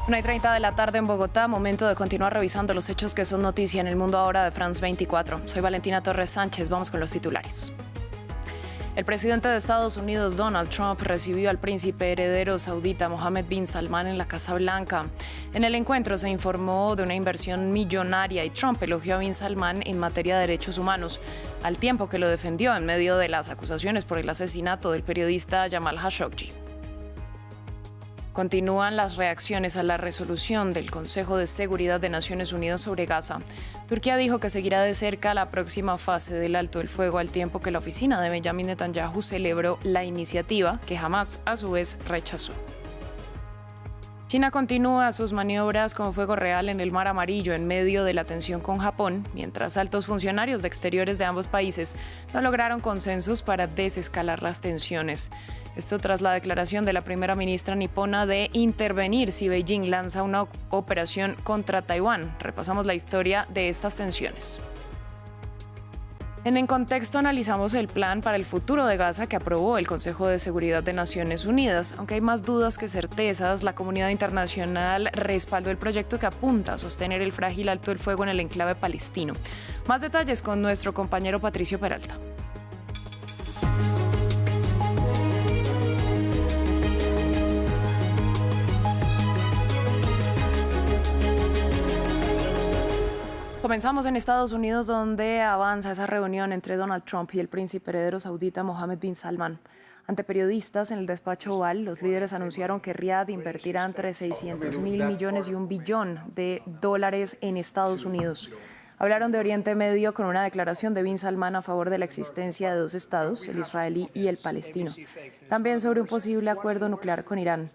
1:30 de la tarde en Bogotá, momento de continuar revisando los hechos que son noticia en el mundo ahora de France 24. Soy Valentina Torres Sánchez, vamos con los titulares. El presidente de Estados Unidos, Donald Trump, recibió al príncipe heredero saudita Mohammed bin Salman en la Casa Blanca. En el encuentro se informó de una inversión millonaria y Trump elogió a bin Salman en materia de derechos humanos, al tiempo que lo defendió en medio de las acusaciones por el asesinato del periodista Jamal Khashoggi. Continúan las reacciones a la resolución del Consejo de Seguridad de Naciones Unidas sobre Gaza. Turquía dijo que seguirá de cerca la próxima fase del alto el fuego, al tiempo que la oficina de Benjamin Netanyahu celebró la iniciativa, que Hamás a su vez rechazó. China continúa sus maniobras con fuego real en el Mar Amarillo en medio de la tensión con Japón, mientras altos funcionarios de exteriores de ambos países no lograron consensos para desescalar las tensiones. Esto tras la declaración de la primera ministra nipona de intervenir si Beijing lanza una operación contra Taiwán. Repasamos la historia de estas tensiones. En el contexto analizamos el plan para el futuro de Gaza que aprobó el Consejo de Seguridad de Naciones Unidas. Aunque hay más dudas que certezas, la comunidad internacional respaldó el proyecto que apunta a sostener el frágil alto el fuego en el enclave palestino. Más detalles con nuestro compañero Patricio Peralta. Comenzamos en Estados Unidos, donde avanza esa reunión entre Donald Trump y el príncipe heredero saudita Mohammed bin Salman. Ante periodistas en el despacho Oval, los líderes anunciaron que Riad invertirá entre 600 mil millones y $1 billón en Estados Unidos. Hablaron de Oriente Medio con una declaración de bin Salman a favor de la existencia de dos estados, el israelí y el palestino. También sobre un posible acuerdo nuclear con Irán.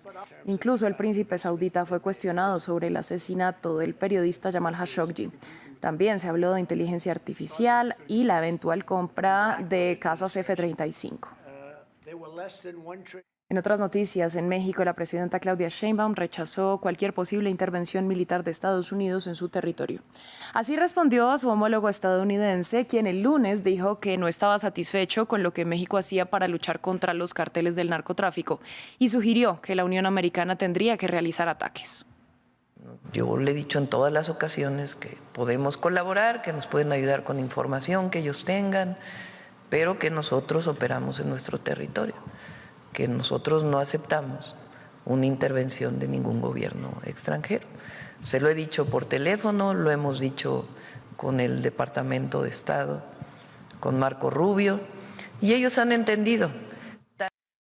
Incluso el príncipe saudita fue cuestionado sobre el asesinato del periodista Jamal Khashoggi. También se habló de inteligencia artificial y la eventual compra de casas F-35. En otras noticias, en México, la presidenta Claudia Sheinbaum rechazó cualquier posible intervención militar de Estados Unidos en su territorio. Así respondió a su homólogo estadounidense, quien el lunes dijo que no estaba satisfecho con lo que México hacía para luchar contra los carteles del narcotráfico y sugirió que la Unión Americana tendría que realizar ataques. Yo le he dicho en todas las ocasiones que podemos colaborar, que nos pueden ayudar con información que ellos tengan, pero que nosotros operamos en nuestro territorio, que nosotros no aceptamos una intervención de ningún gobierno extranjero. Se lo he dicho por teléfono, lo hemos dicho con el Departamento de Estado, con Marco Rubio, y ellos han entendido.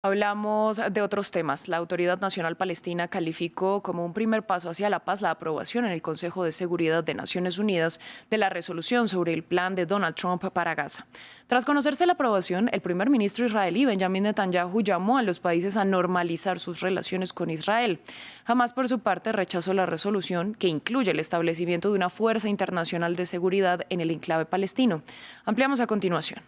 Hablamos de otros temas. La Autoridad Nacional Palestina calificó como un primer paso hacia la paz la aprobación en el Consejo de Seguridad de Naciones Unidas de la resolución sobre el plan de Donald Trump para Gaza. Tras conocerse la aprobación, el primer ministro israelí Benjamin Netanyahu llamó a los países a normalizar sus relaciones con Israel. Hamás, por su parte, rechazó la resolución que incluye el establecimiento de una fuerza internacional de seguridad en el enclave palestino. Ampliamos a continuación.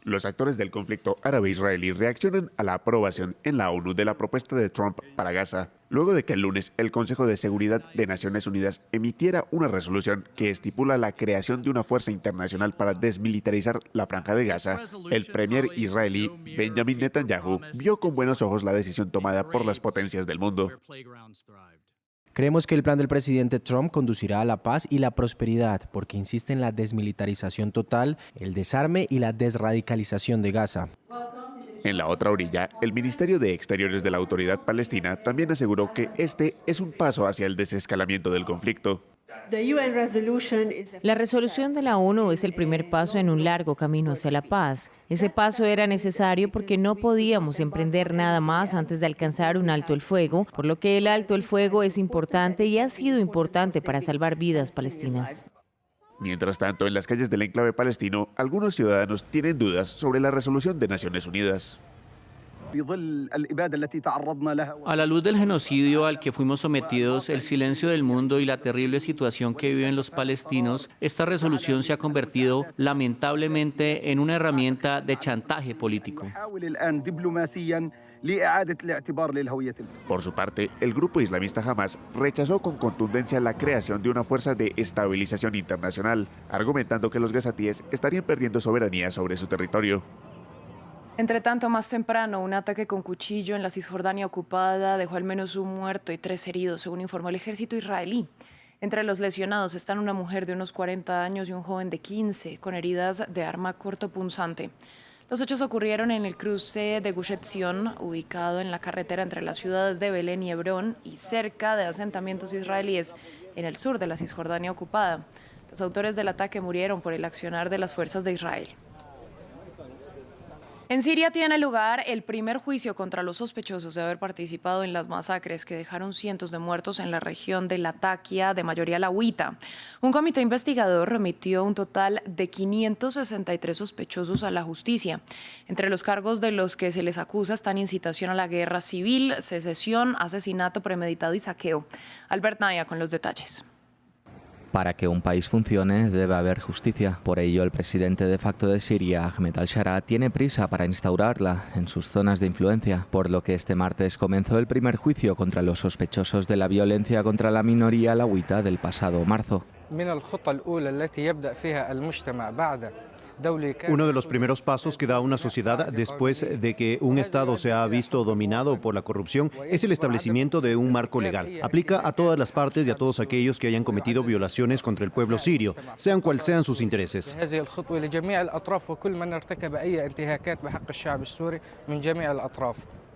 Los actores del conflicto árabe-israelí reaccionan a la aprobación en la ONU de la propuesta de Trump para Gaza, luego de que el lunes el Consejo de Seguridad de Naciones Unidas emitiera una resolución que estipula la creación de una fuerza internacional para desmilitarizar la franja de Gaza. El premier israelí Benjamin Netanyahu vio con buenos ojos la decisión tomada por las potencias del mundo. Creemos que el plan del presidente Trump conducirá a la paz y la prosperidad porque insiste en la desmilitarización total, el desarme y la desradicalización de Gaza. En la otra orilla, el Ministerio de Exteriores de la Autoridad Palestina también aseguró que este es un paso hacia el desescalamiento del conflicto. La resolución de la ONU es el primer paso en un largo camino hacia la paz. Ese paso era necesario porque no podíamos emprender nada más antes de alcanzar un alto el fuego, por lo que el alto el fuego es importante y ha sido importante para salvar vidas palestinas. Mientras tanto, en las calles del enclave palestino, algunos ciudadanos tienen dudas sobre la resolución de Naciones Unidas. A la luz del genocidio al que fuimos sometidos, el silencio del mundo y la terrible situación que viven los palestinos, esta resolución se ha convertido lamentablemente en una herramienta de chantaje político. Por su parte, el grupo islamista Hamás rechazó con contundencia la creación de una fuerza de estabilización internacional, argumentando que los gazatíes estarían perdiendo soberanía sobre su territorio. Entre tanto, más temprano, un ataque con cuchillo en la Cisjordania ocupada dejó al menos un muerto y 3 heridos, según informó el ejército israelí. Entre los lesionados están una mujer de unos 40 años y un joven de 15, con heridas de arma cortopunzante. Los hechos ocurrieron en el cruce de Gush Etzion, ubicado en la carretera entre las ciudades de Belén y Hebrón, y cerca de asentamientos israelíes en el sur de la Cisjordania ocupada. Los autores del ataque murieron por el accionar de las fuerzas de Israel. En Siria tiene lugar el primer juicio contra los sospechosos de haber participado en las masacres que dejaron cientos de muertos en la región de Latakia, de mayoría alauita. Un comité investigador remitió un total de 563 sospechosos a la justicia. Entre los cargos de los que se les acusa están incitación a la guerra civil, secesión, asesinato premeditado y saqueo. Albert Naya con los detalles. Para que un país funcione debe haber justicia. Por ello, el presidente de facto de Siria, Ahmed al-Shara, tiene prisa para instaurarla en sus zonas de influencia, por lo que este martes comenzó el primer juicio contra los sospechosos de la violencia contra la minoría alauita del pasado marzo. Uno de los primeros pasos que da una sociedad después de que un Estado se ha visto dominado por la corrupción es el establecimiento de un marco legal. Aplica a todas las partes y a todos aquellos que hayan cometido violaciones contra el pueblo sirio, sean cuales sean sus intereses.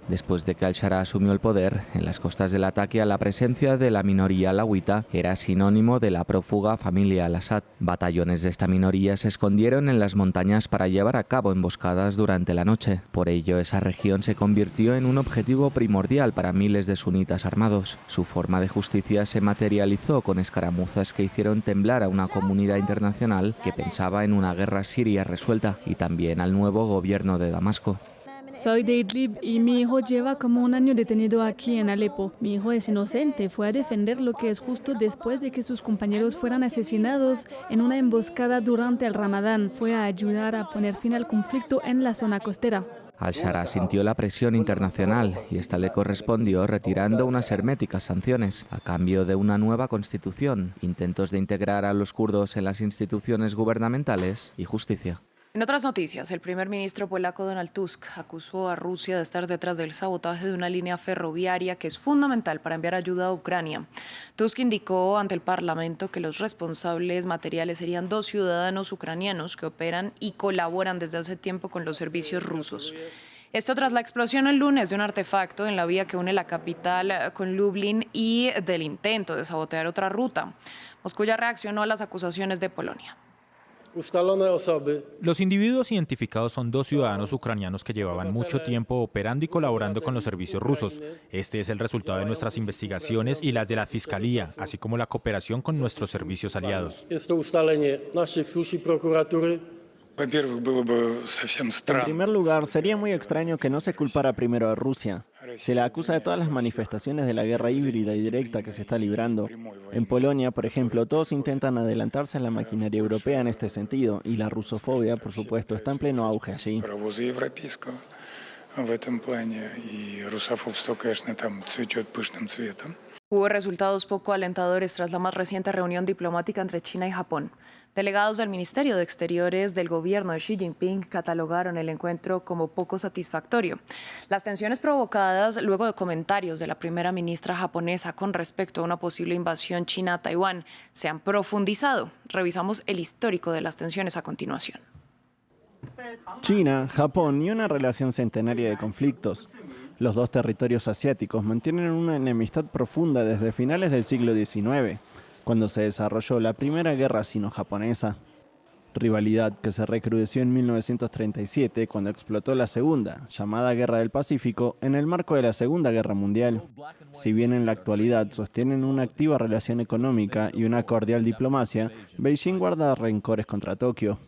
Después de que al-Shara asumió el poder, en las costas de Latakia la presencia de la minoría alauita era sinónimo de la prófuga familia al-Assad. Batallones de esta minoría se escondieron en las montañas para llevar a cabo emboscadas durante la noche. Por ello, esa región se convirtió en un objetivo primordial para miles de sunitas armados. Su forma de justicia se materializó con escaramuzas que hicieron temblar a una comunidad internacional que pensaba en una guerra siria resuelta y también al nuevo gobierno de Damasco. Soy de Idlib y mi hijo lleva como un año detenido aquí en Alepo. Mi hijo es inocente, fue a defender lo que es justo después de que sus compañeros fueran asesinados en una emboscada durante el Ramadán. Fue a ayudar a poner fin al conflicto en la zona costera. Al-Shara sintió la presión internacional y esta le correspondió retirando unas herméticas sanciones a cambio de una nueva constitución, intentos de integrar a los kurdos en las instituciones gubernamentales y justicia. En otras noticias, el primer ministro polaco Donald Tusk acusó a Rusia de estar detrás del sabotaje de una línea ferroviaria que es fundamental para enviar ayuda a Ucrania. Tusk indicó ante el Parlamento que los responsables materiales serían 2 ciudadanos ucranianos que operan y colaboran desde hace tiempo con los servicios rusos. Esto tras la explosión el lunes de un artefacto en la vía que une la capital con Lublin y del intento de sabotear otra ruta. Moscú ya reaccionó a las acusaciones de Polonia. Los individuos identificados son 2 ciudadanos ucranianos que llevaban mucho tiempo operando y colaborando con los servicios rusos. Este es el resultado de nuestras investigaciones y las de la Fiscalía, así como la cooperación con nuestros servicios aliados. En primer lugar, sería muy extraño que no se culpara primero a Rusia. Se la acusa de todas las manifestaciones de la guerra híbrida y directa que se está librando. En Polonia, por ejemplo, todos intentan adelantarse a la maquinaria europea en este sentido, y la rusofobia, por supuesto, está en pleno auge allí. Hubo resultados poco alentadores tras la más reciente reunión diplomática entre China y Japón. Delegados del Ministerio de Exteriores del gobierno de Xi Jinping catalogaron el encuentro como poco satisfactorio. Las tensiones provocadas luego de comentarios de la primera ministra japonesa con respecto a una posible invasión china a Taiwán se han profundizado. Revisamos el histórico de las tensiones a continuación. China, Japón y una relación centenaria de conflictos. Los 2 territorios asiáticos mantienen una enemistad profunda desde finales del siglo XIX, cuando se desarrolló la primera guerra sino-japonesa. Rivalidad que se recrudeció en 1937 cuando explotó la segunda, llamada Guerra del Pacífico, en el marco de la Segunda Guerra Mundial. Si bien en la actualidad sostienen una activa relación económica y una cordial diplomacia, Beijing guarda rencores contra Tokio.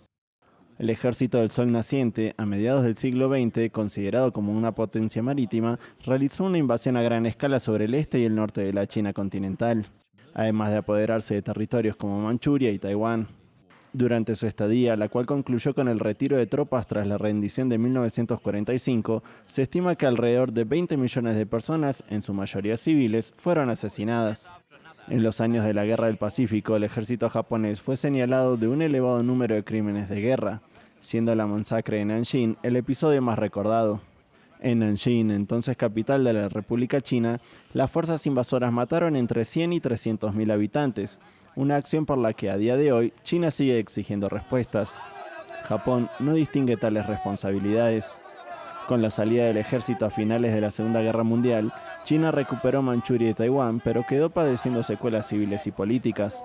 El Ejército del Sol Naciente, a mediados del siglo XX, considerado como una potencia marítima, realizó una invasión a gran escala sobre el este y el norte de la China continental, además de apoderarse de territorios como Manchuria y Taiwán. Durante su estadía, la cual concluyó con el retiro de tropas tras la rendición de 1945, se estima que alrededor de 20 millones de personas, en su mayoría civiles, fueron asesinadas. En los años de la Guerra del Pacífico, el ejército japonés fue señalado de un elevado número de crímenes de guerra. siendo la masacre de Nanjing el episodio más recordado. En Nanjing, entonces capital de la República China, las fuerzas invasoras mataron entre 100 y 300.000 habitantes, una acción por la que a día de hoy China sigue exigiendo respuestas. Japón no distingue tales responsabilidades. Con la salida del ejército a finales de la Segunda Guerra Mundial, China recuperó Manchuria y Taiwán, pero quedó padeciendo secuelas civiles y políticas.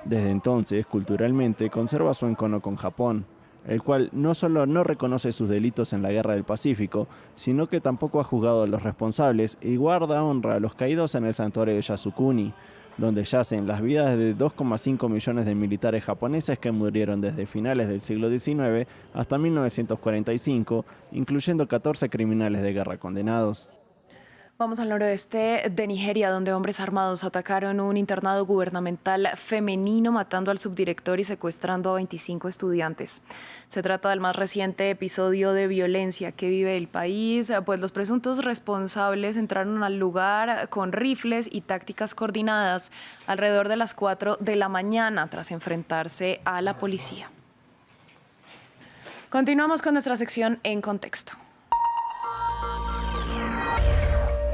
Desde entonces, culturalmente, conserva su encono con Japón, el cual no solo no reconoce sus delitos en la Guerra del Pacífico, sino que tampoco ha juzgado a los responsables y guarda honra a los caídos en el santuario de Yasukuni, donde yacen las vidas de 2,5 millones de militares japoneses que murieron desde finales del siglo XIX hasta 1945, incluyendo 14 criminales de guerra condenados. Vamos al noroeste de Nigeria, donde hombres armados atacaron un internado gubernamental femenino, matando al subdirector y secuestrando a 25 estudiantes. Se trata del más reciente episodio de violencia que vive el país, pues los presuntos responsables entraron al lugar con rifles y tácticas coordinadas alrededor de las 4 de la mañana tras enfrentarse a la policía. Continuamos con nuestra sección En Contexto.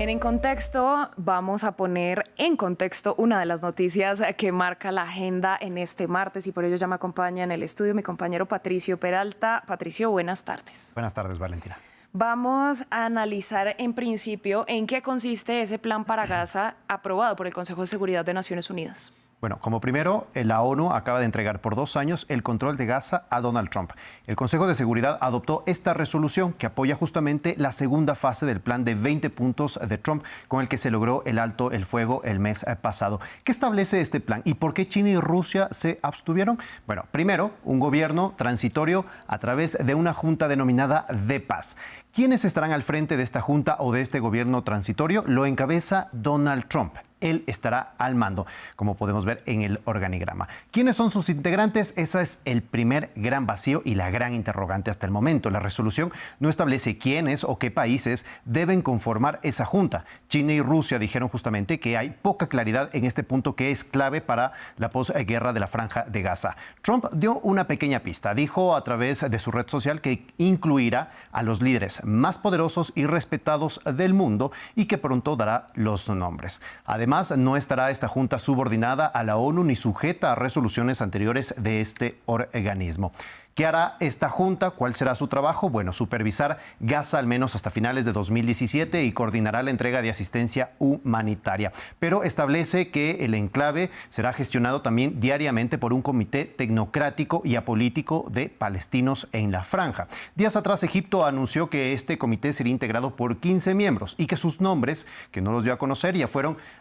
En Contexto vamos a poner en contexto una de las noticias que marca la agenda en este martes y por ello ya me acompaña en el estudio mi compañero Patricio Peralta. Patricio, buenas tardes. Buenas tardes, Valentina. Vamos a analizar en principio en qué consiste ese plan para Gaza aprobado por el Consejo de Seguridad de Naciones Unidas. Bueno, como primero, la ONU acaba de entregar por 2 años el control de Gaza a Donald Trump. El Consejo de Seguridad adoptó esta resolución que apoya justamente la segunda fase del plan de 20 puntos de Trump con el que se logró el alto el fuego el mes pasado. ¿Qué establece este plan y por qué China y Rusia se abstuvieron? Bueno, primero, un gobierno transitorio a través de una junta denominada de paz. ¿Quiénes estarán al frente de esta junta o de este gobierno transitorio? Lo encabeza Donald Trump. Él estará al mando, como podemos ver en el organigrama. ¿Quiénes son sus integrantes? Ese es el primer gran vacío y la gran interrogante hasta el momento. La resolución no establece quiénes o qué países deben conformar esa junta. China y Rusia dijeron justamente que hay poca claridad en este punto que es clave para la posguerra de la Franja de Gaza. Trump dio una pequeña pista. Dijo a través de su red social que incluirá a los líderes más poderosos y respetados del mundo y que pronto dará los nombres. Además, no estará esta junta subordinada a la ONU ni sujeta a resoluciones anteriores de este organismo. ¿Qué hará esta junta? ¿Cuál será su trabajo? Bueno, supervisar Gaza al menos hasta finales de 2017 y coordinará la entrega de asistencia humanitaria. Pero establece que el enclave será gestionado también diariamente por un comité tecnocrático y apolítico de palestinos en la franja. Días atrás, Egipto anunció que este comité sería integrado por 15 miembros y que sus nombres, que no los dio a conocer,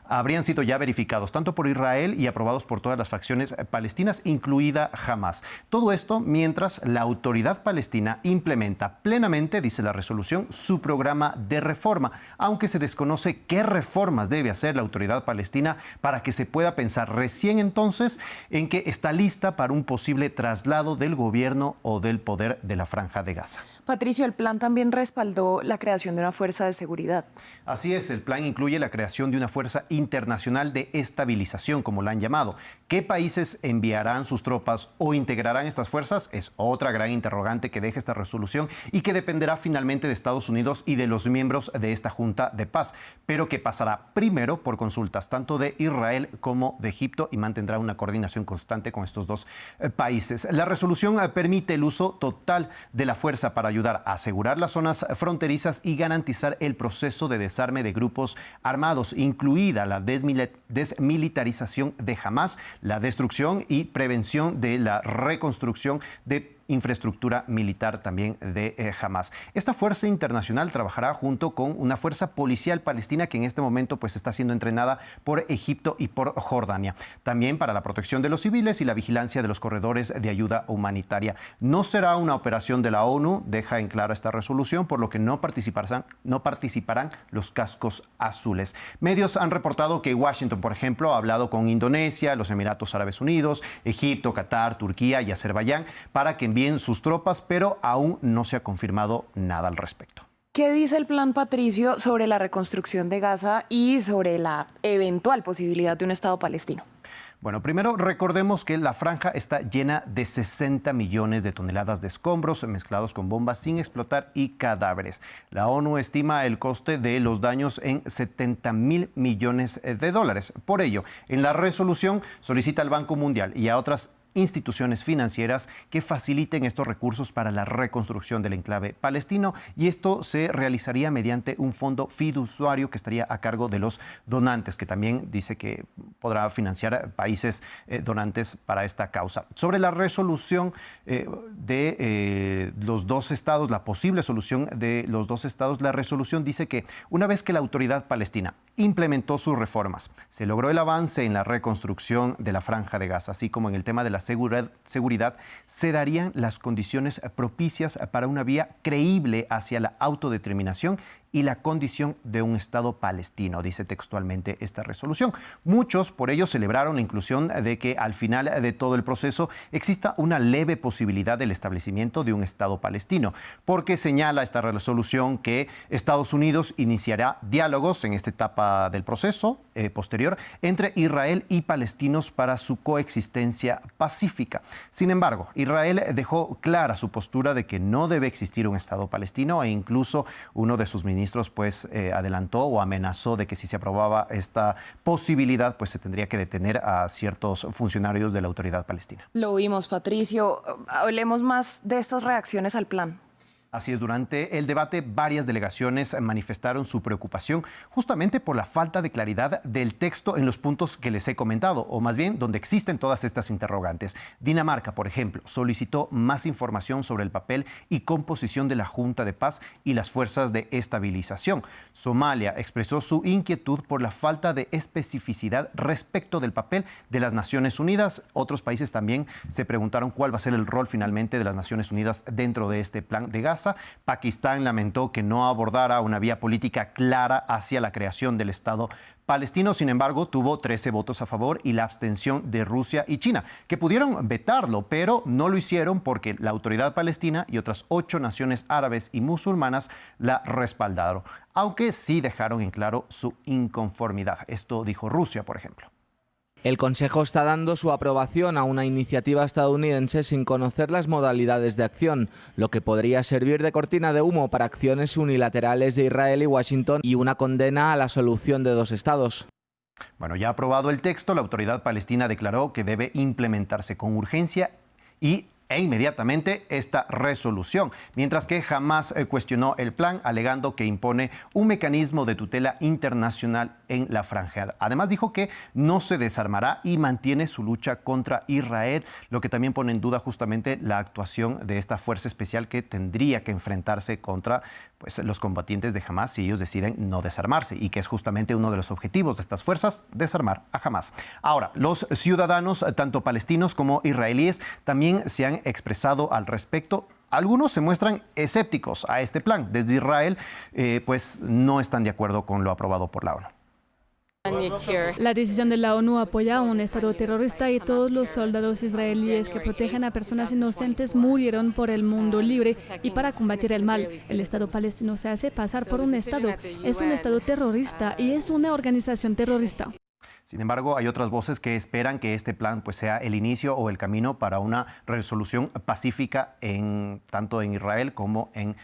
habrían sido ya verificados tanto por Israel y aprobados por todas las facciones palestinas, incluida Hamás. Todo esto mientras la autoridad palestina implementa plenamente, dice la resolución, su programa de reforma, aunque se desconoce qué reformas debe hacer la autoridad palestina para que se pueda pensar recién entonces en que está lista para un posible traslado del gobierno o del poder de la Franja de Gaza. Patricio, el plan también respaldó la creación de una fuerza de seguridad. Así es, el plan incluye la creación de una fuerza internacional de estabilización, como la han llamado. ¿Qué países enviarán sus tropas o integrarán estas fuerzas? Es otra gran interrogante que deja esta resolución y que dependerá finalmente de Estados Unidos y de los miembros de esta Junta de Paz, pero que pasará primero por consultas tanto de Israel como de Egipto y mantendrá una coordinación constante con estos dos países. La resolución permite el uso total de la fuerza para ayudar a asegurar las zonas fronterizas y garantizar el proceso de desarme de grupos armados, incluida la desmilitarización de Hamás, la destrucción y prevención de la reconstrucción de infraestructura militar también de Hamás. Esta fuerza internacional trabajará junto con una fuerza policial palestina que en este momento pues está siendo entrenada por Egipto y por Jordania. También para la protección de los civiles y la vigilancia de los corredores de ayuda humanitaria. No será una operación de la ONU, deja en claro esta resolución, por lo que no participarán los cascos azules. Medios han reportado que Washington, por ejemplo, ha hablado con Indonesia, los Emiratos Árabes Unidos, Egipto, Qatar, Turquía y Azerbaiyán para que envíen sus tropas, pero aún no se ha confirmado nada al respecto. ¿Qué dice el plan, Patricio, sobre la reconstrucción de Gaza y sobre la eventual posibilidad de un Estado palestino? Bueno, primero recordemos que la franja está llena de 60 millones de toneladas de escombros mezclados con bombas sin explotar y cadáveres. La ONU estima el coste de los daños en 70.000 millones de dólares. Por ello, en la resolución solicita al Banco Mundial y a otras instituciones financieras que faciliten estos recursos para la reconstrucción del enclave palestino, y esto se realizaría mediante un fondo fiduciario que estaría a cargo de los donantes, que también dice que podrá financiar países donantes para esta causa. Sobre la resolución de los dos estados, la posible solución de los dos estados, la resolución dice que una vez que la autoridad palestina implementó sus reformas, se logró el avance en la reconstrucción de la Franja de Gaza, así como en el tema de la seguridad, se darían las condiciones propicias para una vía creíble hacia la autodeterminación y la condición de un Estado palestino, dice textualmente esta resolución. Muchos por ello celebraron la inclusión de que al final de todo el proceso exista una leve posibilidad del establecimiento de un Estado palestino, porque señala esta resolución que Estados Unidos iniciará diálogos en esta etapa del proceso posterior entre Israel y palestinos para su coexistencia pacífica. Sin embargo, Israel dejó clara su postura de que no debe existir un Estado palestino, e incluso uno de sus ministros adelantó o amenazó de que si se aprobaba esta posibilidad, pues se tendría que detener a ciertos funcionarios de la autoridad palestina. Lo vimos, Patricio. Hablemos más de estas reacciones al plan. Así es, durante el debate varias delegaciones manifestaron su preocupación justamente por la falta de claridad del texto en los puntos que les he comentado, o más bien donde existen todas estas interrogantes. Dinamarca, por ejemplo, solicitó más información sobre el papel y composición de la Junta de Paz y las fuerzas de estabilización. Somalia expresó su inquietud por la falta de especificidad respecto del papel de las Naciones Unidas. Otros países también se preguntaron cuál va a ser el rol finalmente de las Naciones Unidas dentro de este plan de Gaza. Pakistán lamentó que no abordara una vía política clara hacia la creación del Estado palestino. Sin embargo, tuvo 13 votos a favor y la abstención de Rusia y China, que pudieron vetarlo, pero no lo hicieron porque la autoridad palestina y otras 8 naciones árabes y musulmanas la respaldaron, aunque sí dejaron en claro su inconformidad. Esto dijo Rusia, por ejemplo. El Consejo está dando su aprobación a una iniciativa estadounidense sin conocer las modalidades de acción, lo que podría servir de cortina de humo para acciones unilaterales de Israel y Washington y una condena a la solución de dos estados. Bueno, ya aprobado el texto, la autoridad palestina declaró que debe implementarse con urgencia e inmediatamente esta resolución, mientras que Hamás cuestionó el plan, alegando que impone un mecanismo de tutela internacional en la franja. Además dijo que no se desarmará y mantiene su lucha contra Israel, lo que también pone en duda justamente la actuación de esta fuerza especial que tendría que enfrentarse contra los combatientes de Hamás si ellos deciden no desarmarse, y que es justamente uno de los objetivos de estas fuerzas, desarmar a Hamás. Ahora, los ciudadanos, tanto palestinos como israelíes, también se han expresado al respecto. Algunos se muestran escépticos a este plan. Desde Israel, pues no están de acuerdo con lo aprobado por la ONU. La decisión de la ONU apoya a un Estado terrorista y todos los soldados israelíes que protegen a personas inocentes murieron por el mundo libre y para combatir el mal. El Estado palestino se hace pasar por un Estado. Es un Estado terrorista y es una organización terrorista. Sin embargo, hay otras voces que esperan que este plan sea el inicio o el camino para una resolución pacífica tanto en Israel como en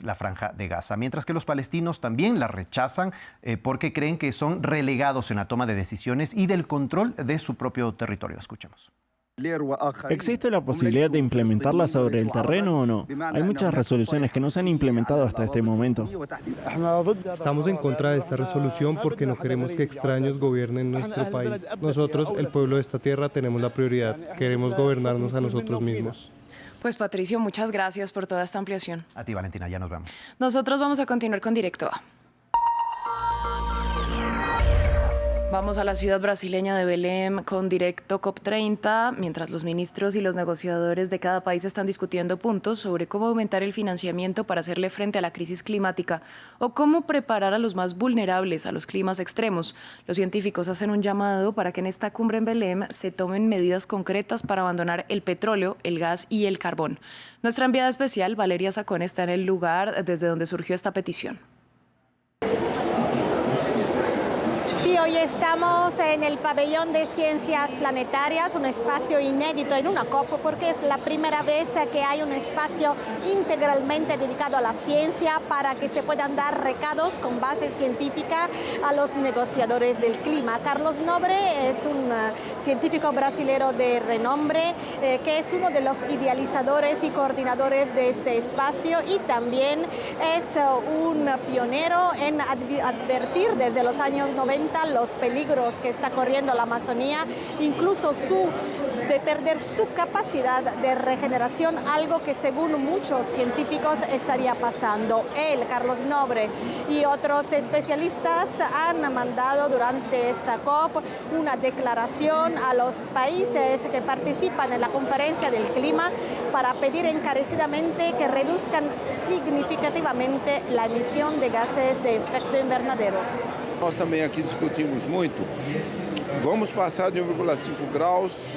la Franja de Gaza. Mientras que los palestinos también la rechazan porque creen que son relegados en la toma de decisiones y del control de su propio territorio. Escuchemos. ¿Existe la posibilidad de implementarla sobre el terreno o no? Hay muchas resoluciones que no se han implementado hasta este momento. Estamos en contra de esta resolución porque no queremos que extraños gobiernen nuestro país. Nosotros, el pueblo de esta tierra, tenemos la prioridad. Queremos gobernarnos a nosotros mismos. Pues Patricio, muchas gracias por toda esta ampliación. A ti, Valentina, ya nos vemos. Nosotros vamos a continuar con Directo A. Vamos a la ciudad brasileña de Belém con Directo COP30, mientras los ministros y los negociadores de cada país están discutiendo puntos sobre cómo aumentar el financiamiento para hacerle frente a la crisis climática o cómo preparar a los más vulnerables a los climas extremos. Los científicos hacen un llamado para que en esta cumbre en Belém se tomen medidas concretas para abandonar el petróleo, el gas y el carbón. Nuestra enviada especial, Valeria Sacón, está en el lugar desde donde surgió esta petición. Sí, hoy estamos en el pabellón de ciencias planetarias, un espacio inédito en una COP porque es la primera vez que hay un espacio integralmente dedicado a la ciencia para que se puedan dar recados con base científica a los negociadores del clima. Carlos Nobre es un científico brasilero de renombre que es uno de los idealizadores y coordinadores de este espacio y también es un pionero en advertir desde los años 90 los peligros que está corriendo la Amazonía, incluso de perder su capacidad de regeneración, algo que según muchos científicos estaría pasando. Él, Carlos Nobre y otros especialistas han mandado durante esta COP una declaración a los países que participan en la conferencia del clima para pedir encarecidamente que reduzcan significativamente la emisión de gases de efecto invernadero. Nós também aqui discutimos muito, vamos passar de 1,5 graus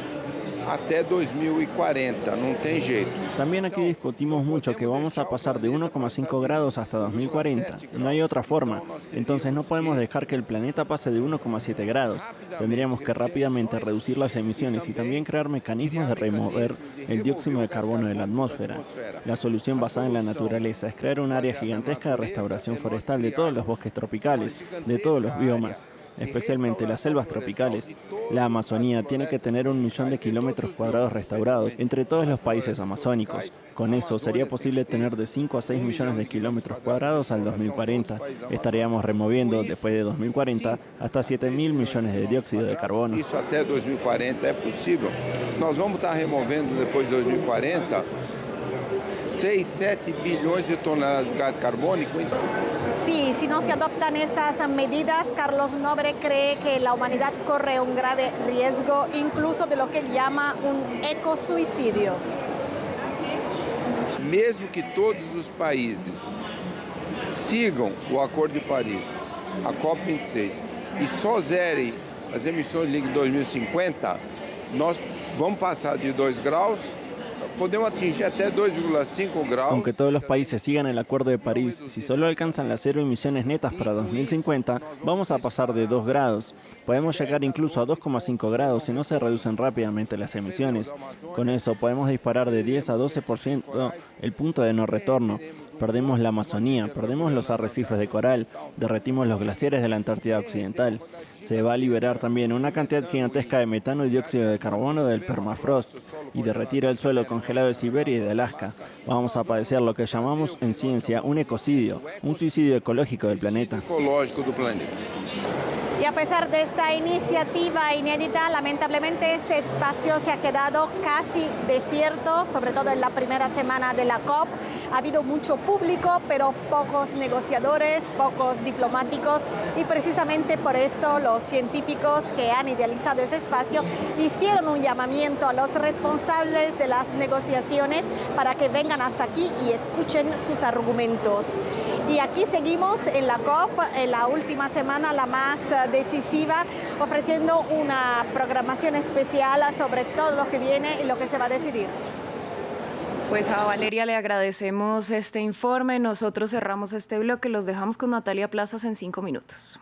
até 2040, no tem jeito. También aquí discutimos mucho que vamos a pasar de 1,5 grados hasta 2040. No hay otra forma. Entonces no podemos dejar que el planeta pase de 1,7 grados. Tendríamos que rápidamente reducir las emisiones y también crear mecanismos de remover el dióxido de carbono de la atmósfera. La solución basada en la naturaleza es crear un área gigantesca de restauración forestal de todos los bosques tropicales, de todos los biomas, especialmente las selvas tropicales. La Amazonía tiene que tener 1 millón de kilómetros cuadrados restaurados entre todos los países amazónicos. Con eso sería posible tener de 5 a 6 millones de kilómetros cuadrados al 2040. Estaríamos removiendo, después de 2040, hasta 7.000 millones de dióxido de carbono. Isso até 2040 é possível. Nós vamos estar removendo depois de 2040 6, 7 bilhões de toneladas de gas carbónico. Sí, si no se adoptan esas medidas, Carlos Nobre cree que la humanidad corre un grave riesgo, incluso de lo que él llama un ecosuicidio. Mesmo que todos os países sigam o Acordo de Paris, a COP26, e só zerem as emissões de líquido em 2050, nós vamos passar de 2 graus. Podemos atingir hasta 2,5 grados. Aunque todos los países sigan el Acuerdo de París, si solo alcanzan las 0 emisiones netas para 2050, vamos a pasar de 2 grados. Podemos llegar incluso a 2,5 grados si no se reducen rápidamente las emisiones. Con eso podemos disparar de 10 a 12% el punto de no retorno. Perdemos la Amazonía, perdemos los arrecifes de coral, derretimos los glaciares de la Antártida Occidental. Se va a liberar también una cantidad gigantesca de metano y dióxido de carbono del permafrost y derretir el suelo congelado de Siberia y de Alaska. Vamos a padecer lo que llamamos en ciencia un ecocidio, un suicidio ecológico del planeta. Y a pesar de esta iniciativa inédita, lamentablemente ese espacio se ha quedado casi desierto, sobre todo en la primera semana de la COP. Ha habido mucho público, pero pocos negociadores, pocos diplomáticos, y precisamente por esto los científicos que han idealizado ese espacio hicieron un llamamiento a los responsables de las negociaciones para que vengan hasta aquí y escuchen sus argumentos. Y aquí seguimos en la COP, en la última semana, la más decisiva, ofreciendo una programación especial sobre todo lo que viene y lo que se va a decidir. Pues a Valeria le agradecemos este informe. Nosotros cerramos este bloque, los dejamos con Natalia Plazas en 5 minutos.